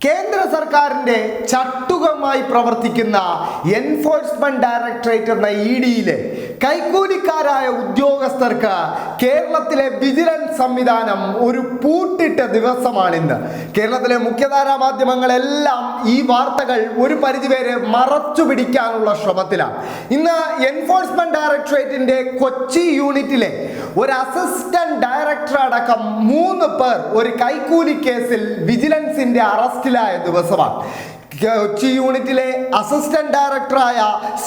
കേന്ദ്ര സർക്കാരിന്റെ ചട്ടുകമായി പ്രവർത്തിക്കുന്ന എൻഫോഴ്സ്മെന്റ് ഡയറക്ടറേറ്റ് എന്ന ഇഡിയിലെ കൈക്കൂലിക്കാരായ ഉദ്യോഗസ്ഥർക്ക് കേരളത്തിലെ വിജിലൻസ് സംവിധാനം ഒരു പൂട്ടിട്ട ദിവസമാണിന്ന്. കേരളത്തിലെ മുഖ്യധാരാ മാധ്യമങ്ങളെല്ലാം ഈ വാർത്തകൾ ഒരു പരിധിവരെ മറച്ചു പിടിക്കാനുള്ള ശ്രമത്തിലാണ്. ഇന്ന് എൻഫോഴ്സ്മെന്റ് ഡയറക്ടറേറ്റിന്റെ കൊച്ചി യൂണിറ്റിലെ ഒരു അസിസ്റ്റന്റ് ഡയറക്ടർ അടക്കം 3 പേർ ഒരു കൈക്കൂലി കേസിൽ വിജിലൻസിന്റെ അറസ്റ്റിലായ ദിവസമാണ്. കൊച്ചി യൂണിറ്റിലെ അസിസ്റ്റന്റ് ഡയറക്ടറായ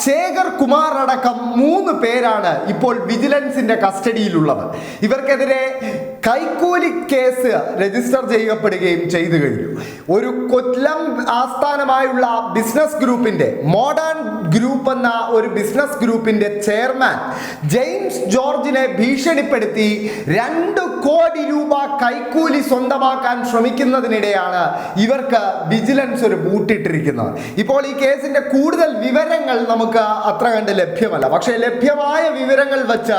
ശേഖർ കുമാർ അടക്കം 3 പേരാണ് ഇപ്പോൾ വിജിലൻസിന്റെ കസ്റ്റഡിയിലുള്ളത്. ഇവർക്കെതിരെ കൈക്കൂലി കേസ് രജിസ്റ്റർ ചെയ്യപ്പെടുകയും ചെയ്തു കഴിഞ്ഞു. ഒരു കൊല്ലം ആസ്ഥാനമായുള്ള ബിസിനസ് ഗ്രൂപ്പിന്റെ മോഡേൺ ഗ്രൂപ്പ് എന്ന ഒരു ബിസിനസ് ഗ്രൂപ്പിന്റെ ചെയർമാൻ ജെയിംസ് ജോർജിനെ ഭീഷണിപ്പെടുത്തി 2 കോടി രൂപ കൈക്കൂലി സ്വന്തമാക്കാൻ ശ്രമിക്കുന്നതിനിടെയാണ് ഇവർക്ക് വിജിലൻസ് ഒരു പൂട്ടിട്ടിരിക്കുന്നത്. ഇപ്പോൾ ഈ കേസിന്റെ കൂടുതൽ വിവരങ്ങൾ നമുക്ക് അത്ര കണ്ട് ലഭ്യമല്ല. പക്ഷേ ലഭ്യമായ വിവരങ്ങൾ വെച്ച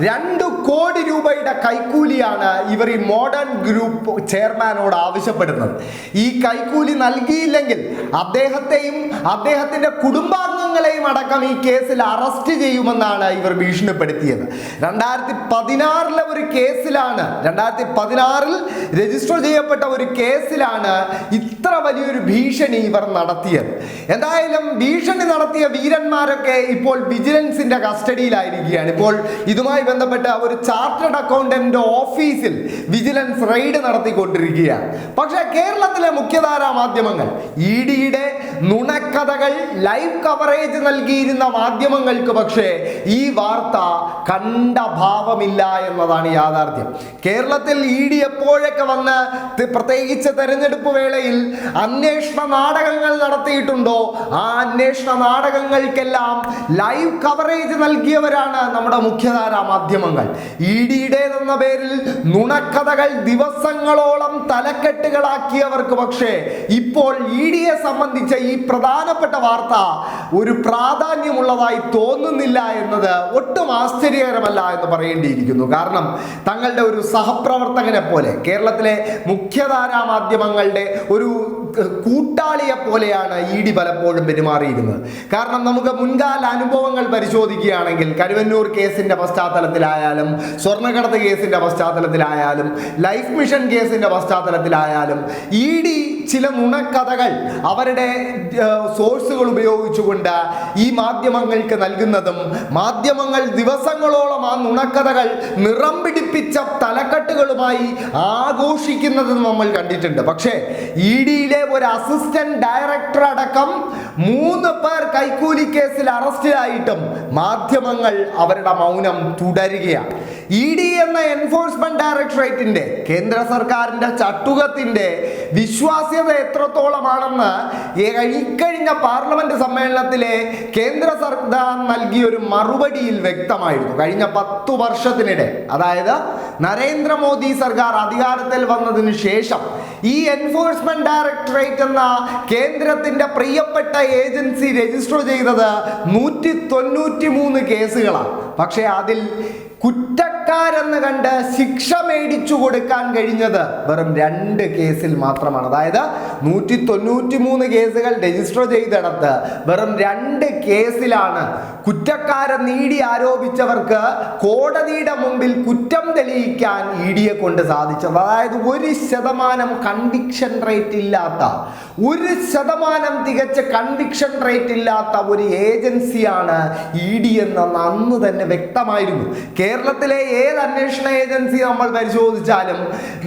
2 കോടി രൂപയുടെ കൈക്കൂലിയാണ് ഇവർ ഈ മോഡേൺ ഗ്രൂപ്പ് ചെയർമാനോട് ആവശ്യപ്പെടുന്നത്. ഈ കൈക്കൂലി നൽകിയില്ലെങ്കിൽ അദ്ദേഹത്തെയും അദ്ദേഹത്തിന്റെ കുടുംബാംഗങ്ങളെയും അടക്കം ഈ കേസിൽ അറസ്റ്റ് ചെയ്യുമെന്നാണ് ഇവർ ഭീഷണിപ്പെടുത്തിയത്. 2016 ഒരു കേസിലാണ് 2016 രജിസ്റ്റർ ചെയ്യപ്പെട്ട ഒരു കേസിലാണ് ഇത്ര വലിയൊരു ഭീഷണി ഇവർ നടത്തിയത്. എന്തായാലും ഭീഷണി നടത്തിയ വീരന്മാരൊക്കെ ഇപ്പോൾ വിജിലൻസിന്റെ കസ്റ്റഡിയിലായിരിക്കുകയാണ്. ഇപ്പോൾ ഇതുമായി ബന്ധപ്പെട്ട ഒരു ചാർട്ടേഡ് അക്കൗണ്ടന്റ് ഓഫീസിൽ വിജിലൻസ് റെയ്ഡ് നടത്തിക്കൊണ്ടിരിക്കുകയാണ്. പക്ഷേ കേരളത്തിലെ മുഖ്യധാരാ മാധ്യമങ്ങൾ ഇഡിയുടെ നുണക്കഥകൾ ലൈവ് കവറേജ് നൽകിയിരുന്ന മാധ്യമങ്ങൾക്ക് പക്ഷേ ഈ വാർത്ത കണ്ട ഭാവമില്ല എന്നതാണ് യാഥാർത്ഥ്യം. കേരളത്തിൽ ഇഡി എപ്പോഴൊക്കെ വന്ന് പ്രത്യേകിച്ച് തെരഞ്ഞെടുപ്പ് വേളയിൽ അന്വേഷണ നാടകങ്ങൾ നടത്തിയിട്ടുണ്ടോ ആ അന്വേഷണ നാടകങ്ങൾക്കെല്ലാം ലൈവ് കവറേജ് നൽകിയവരാണ് നമ്മുടെ മുഖ്യധാരാ മാധ്യമങ്ങൾ. ഇഡിയുടേതെന്ന പേരിൽ നുണക്കഥകൾ ദിവസങ്ങളോളം തലക്കെട്ടുകളാക്കിയവർക്ക് പക്ഷേ ഇപ്പോൾ ഇഡിയെ സംബന്ധിച്ച ഈ പ്രധാനപ്പെട്ട വാർത്ത ഒരു പ്രാധാന്യമുള്ളതായി തോന്നുന്നില്ല എന്നത് ഒട്ടും ആശ്ചര്യകരമല്ല എന്ന് പറയേണ്ടിയിരിക്കുന്നു. കാരണം തങ്ങളുടെ ഒരു സഹപ്രവർത്തകനെ പോലെ കേരളത്തിലെ മുഖ്യധാരാ മാധ്യമങ്ങളുടെ ഒരു കൂട്ടാളിയെ പോലെയാണ് ഇഡി പലപ്പോഴും പെരുമാറിയിരുന്നത്. കാരണം നമുക്ക് മുൻകാല അനുഭവങ്ങൾ പരിശോധിക്കുകയാണെങ്കിൽ കരുവന്നൂർ കേസിന്റെ പശ്ചാത്തലത്തിലായാലും സ്വർണ്ണക്കടത്ത് കേസിന്റെ പശ്ചാത്തലത്തിലായാലും ലൈഫ് മിഷൻ കേസിന്റെ പശ്ചാത്തലത്തിലായാലും ഇഡി ചില നുണക്കഥകൾ അവരുടെ സോഴ്സുകൾ ഉപയോഗിച്ചുകൊണ്ട് ഈ മാധ്യമങ്ങൾക്ക് നൽകുന്നതും മാധ്യമങ്ങൾ ദിവസങ്ങളോളം ആ നുണക്കഥകൾ നിറം പിടിപ്പിച്ച തലക്കെട്ടുകളുമായി ആഘോഷിക്കുന്നതും നമ്മൾ കണ്ടിട്ടുണ്ട്. പക്ഷേ ഇഡിയിലെ ഒരു അസിസ്റ്റന്റ് ഡയറക്ടർ അടക്കം 3 പേർ കൈക്കൂലി കേസിൽ അറസ്റ്റിലായിട്ടും മാധ്യമങ്ങൾ അവരുടെ മൗനം തുടരുകയാണ്. ഇഡി എന്ന എൻഫോഴ്സ്മെന്റ് ഡയറക്ടറേറ്റിന്റെ കേന്ദ്ര സർക്കാരിന്റെ ചട്ടുകത്തിന്റെ വിശ്വാസ്യത എത്രത്തോളമാണെന്ന് ഇക്കഴിഞ്ഞ പാർലമെന്റ് സമ്മേളനത്തിലെ കേന്ദ്ര സർക്കാർ നൽകിയ ഒരു മറുപടിയിൽ വ്യക്തമായിരുന്നു. കഴിഞ്ഞ 10 വർഷത്തിനിടെ, അതായത് നരേന്ദ്രമോദി സർക്കാർ അധികാരത്തിൽ വന്നതിന് ശേഷം ഈ എൻഫോഴ്സ്മെന്റ് ഡയറക്ടറേറ്റ് എന്ന കേന്ദ്രത്തിന്റെ പ്രിയപ്പെട്ട ഏജൻസി രജിസ്റ്റർ ചെയ്തത് 193 കേസുകളാണ്. പക്ഷേ അതിൽ കുറ്റക്കാരെന്ന് കണ്ട് ശിക്ഷ മേടിച്ചു കൊടുക്കാൻ കഴിഞ്ഞത് വെറും 2 കേസിൽ മാത്രമാണ്. അതായത് 193 കേസുകൾ രജിസ്റ്റർ ചെയ്തിടത്ത് വെറും 2 കേസിലാണ് കുറ്റക്കാരെന്ന് ഇഡി ആരോപിച്ചവർക്ക് കോടതിയുടെ മുമ്പിൽ കുറ്റം തെളിയിക്കാൻ ഇഡിയെ കൊണ്ട് സാധിച്ചത്. അതായത് 1% കൺവിക്ഷൻ റേറ്റ് ഇല്ലാത്ത, 1% തികച്ച കൺവിക്ഷൻ റേറ്റ് ഇല്ലാത്ത ഒരു ഏജൻസിയാണ് ഇഡി എന്ന് അന്ന് തന്നെ വ്യക്തമായിരുന്നു. കേരളത്തിലെ ഏത് അന്വേഷണ ഏജൻസി നമ്മൾ പരിശോധിച്ചാലും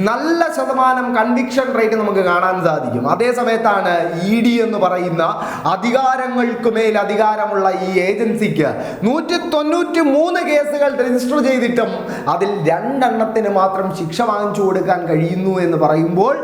നല്ല ശതമാനം കൺവിക്ഷൻ റേറ്റ് നമുക്ക് കാണാൻ സാധിക്കും. അതേ സമയത്താണ് ഇഡി എന്ന് പറയുന്ന അധികാരങ്ങൾക്ക് മേൽ അധികാരമുള്ള ഈ ഏജൻസിക്ക് 193 കേസുകൾ രജിസ്റ്റർ ചെയ്തിട്ടും അതിൽ 2 എണ്ണത്തിന് മാത്രം ശിക്ഷ വാങ്ങിച്ചു കൊടുക്കാൻ കഴിയുന്നു എന്ന് പറയുമ്പോൾ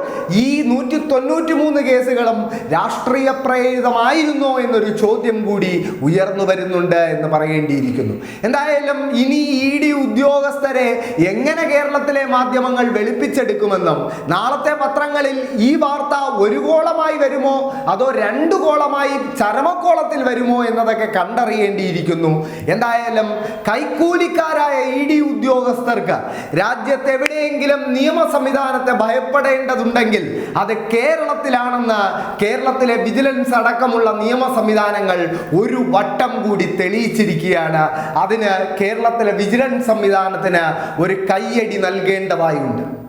ഈ 193 കേസുകളും രാഷ്ട്രീയ പ്രേരിതമായിരുന്നോ എന്നൊരു ചോദ്യം കൂടി ഉയർന്നു വരുന്നുണ്ട് എന്ന് പറയേണ്ടിയിരിക്കുന്നു. എന്തായാലും ഇനി ഇഡി ഉദ്യോഗസ്ഥർ ഉദ്യോഗസ്ഥരെ എങ്ങനെ കേരളത്തിലെ മാധ്യമങ്ങൾ വെളുപ്പിച്ചെടുക്കുമെന്നും നാളത്തെ പത്രങ്ങളിൽ ഈ വാർത്ത ഒരു കോളമായി വരുമോ അതോ രണ്ടു കോളമായി ചരമക്കോളത്തിൽ വരുമോ എന്നതൊക്കെ കണ്ടറിയേണ്ടിയിരിക്കുന്നു. എന്തായാലും കൈക്കൂലിക്കാരായ ED ഉദ്യോഗസ്ഥർക്ക് രാജ്യത്ത് എവിടെയെങ്കിലും നിയമ സംവിധാനത്തെ ഭയപ്പെടേണ്ടതുണ്ടെങ്കിൽ അത് കേരളത്തിലാണെന്ന് കേരളത്തിലെ വിജിലൻസ് അടക്കമുള്ള നിയമ സംവിധാനങ്ങൾ ഒരു വട്ടം കൂടി തെളിയിച്ചിരിക്കുകയാണ്. അതിന് കേരളത്തിലെ വിജിലൻസ് സംവിധാനത്തിന് ഒരു കയ്യടി നൽകേണ്ടതായുണ്ട്.